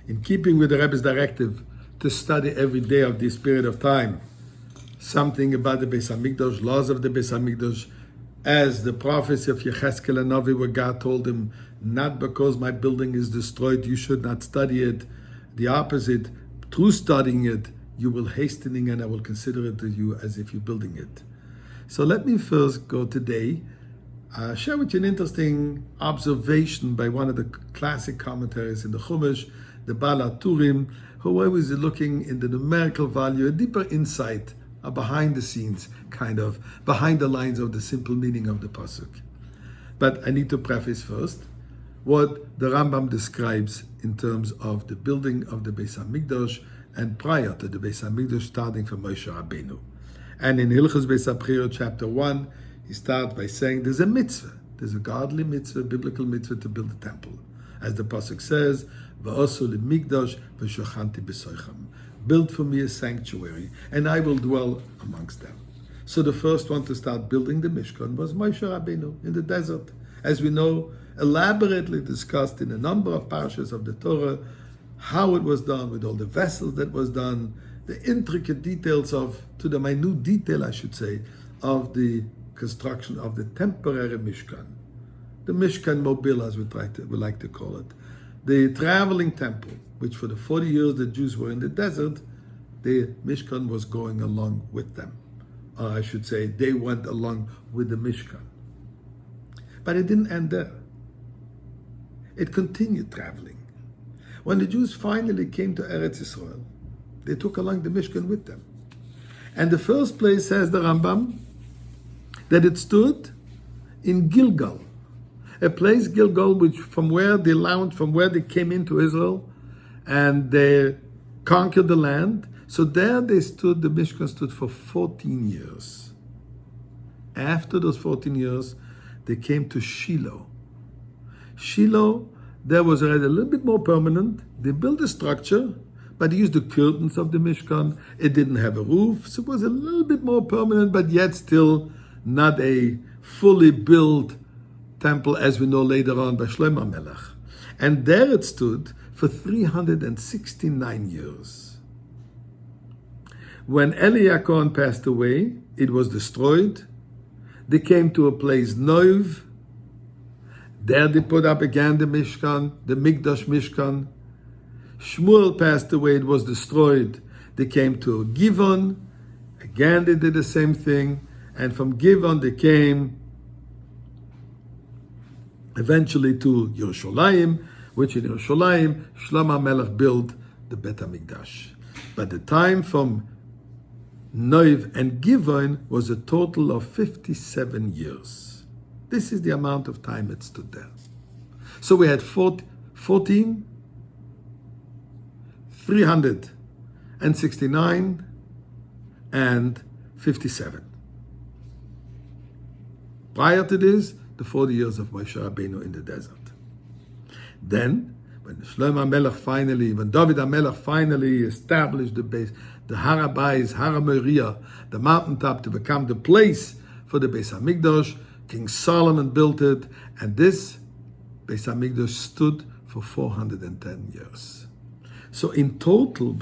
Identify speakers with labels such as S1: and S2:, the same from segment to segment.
S1: in keeping with the Rebbe's directive to study every day of this period of time something about the Beis Hamikdash, laws of the Beis Hamikdash, as the prophecy of Yechezkel and Navi, where God told him, not because my building is destroyed, you should not study it. The opposite, through studying it, you will hastening and I will consider it to you as if you're building it. So let me first go today, share with you an interesting observation by one of the classic commentaries in the Chumash, the Baal HaTurim, who always is looking in the numerical value, a deeper insight, a behind the scenes, kind of, behind the lines of the simple meaning of the Pasuk. But I need to preface first what the Rambam describes in terms of the building of the Beis Hamikdash and prior to the Beis Hamikdash, starting from Moshe Rabbeinu. And in Hilchos Beis HaBchira, chapter 1, he starts by saying there's a mitzvah, there's a godly mitzvah, biblical mitzvah to build a temple. As the Pasuk says, V'osu l'mikdash v'shochanti b'soichem. Build for me a sanctuary, and I will dwell amongst them. So the first one to start building the Mishkan was Moshe Rabbeinu in the desert. As we know, elaborately discussed in a number of parashas of the Torah, how it was done, with all the vessels that was done, the intricate details of, to the minute detail, I should say, of the construction of the temporary Mishkan. The Mishkan Mobile, as we like to call it. The traveling temple, which for the 40 years the Jews were in the desert, the Mishkan was going along with them. Or I should say, they went along with the Mishkan. But it didn't end there. It continued traveling. When the Jews finally came to Eretz Yisrael, they took along the Mishkan with them. And the first place, says the Rambam, that it stood in Gilgal, a place, Gilgal, which from where they came into Israel, and they conquered the land. So there the Mishkan stood for 14 years. After those 14 years, they came to Shiloh. Shiloh, there was already a little bit more permanent. They built a structure, but they used the curtains of the Mishkan. It didn't have a roof, so it was a little bit more permanent, but yet still not a fully built temple, as we know later on by Shlomo Melech. And there it stood for 369 years. When Eli Yaakov passed away, it was destroyed. They came to a place, Noiv. There they put up again the Mishkan, the Mikdash Mishkan. Shmuel passed away, it was destroyed. They came to Givon. Again they did the same thing. And from Givon they came eventually to Yerushalayim, which in Yerushalayim, Shlomo Melech built the Bet HaMikdash. But the time from Noiv and Givon was a total of 57 years. This is the amount of time it stood there. So we had 14, 369, and 57. Prior to this, the 40 years of Moshe Rabbeinu in the desert. Then, when David HaMelech finally established the base, the Har HaBayis, Har HaMoriah, the mountaintop, to become the place for the Beis Hamikdash, King Solomon built it, and this Beis Hamikdash stood for 410 years. So in total,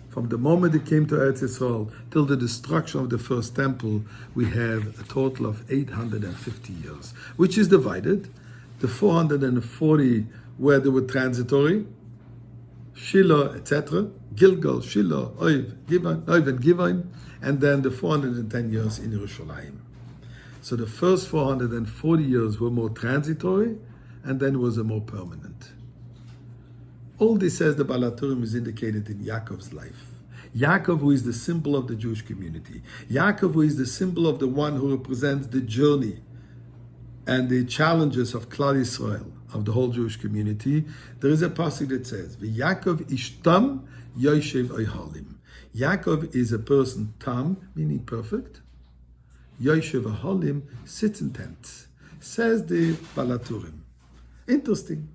S1: from the moment it came to Eretz Yisrael till the destruction of the first temple, we have a total of 850 years, which is divided. The 440 where they were transitory, Shiloh, etc., Gilgal, Shiloh, Oiv and Givon, and then the 410 years in Yerushalayim. So the first 440 years were more transitory, and then was a more permanent. All this, says the Baal HaTurim, is indicated in Yaakov's life. Yaakov, who is the symbol of the Jewish community. Yaakov, who is the symbol of the one who represents the journey and the challenges of Klal Yisrael, of the whole Jewish community. There is a passage that says, V'Yaakov ishtam yoshev oihalim. Yaakov is a person, tam, meaning perfect. Yoshev oihalim, sits in tents. Says the Baal HaTurim. Interesting.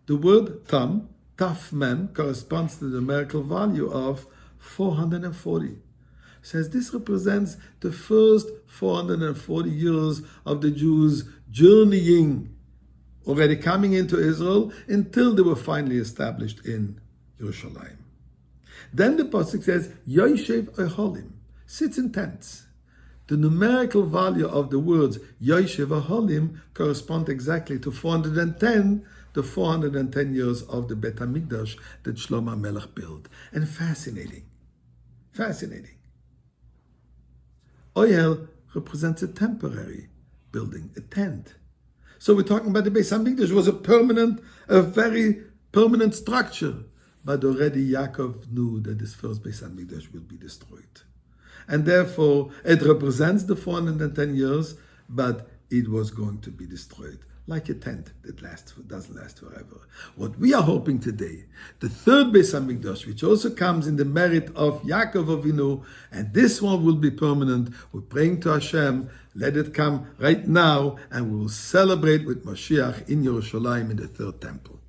S1: The word tam, taf mem, corresponds to the numerical value of 440. Says this represents the first 440 years of the Jews journeying already coming into Israel until they were finally established in Yerushalayim. Then the pasuk says, Yoshev Oholim, sits in tents. The numerical value of the words Yoshev Oholim correspond exactly to 410, the 410 years of the Bet HaMikdash that Shlomo Melech built. And fascinating. Ohel represents a temporary building, a tent. So we're talking about the Beis HaMikdash was a very permanent structure. But already Yaakov knew that this first Beis HaMikdash will be destroyed. And therefore, it represents the 410 years, but it was going to be destroyed. Like a tent that doesn't last forever. What we are hoping today, the third Beis HaMikdash, which also comes in the merit of Yaakov Avinu, and this one will be permanent. We're praying to Hashem, let it come right now, and we will celebrate with Mashiach in Yerushalayim in the third temple.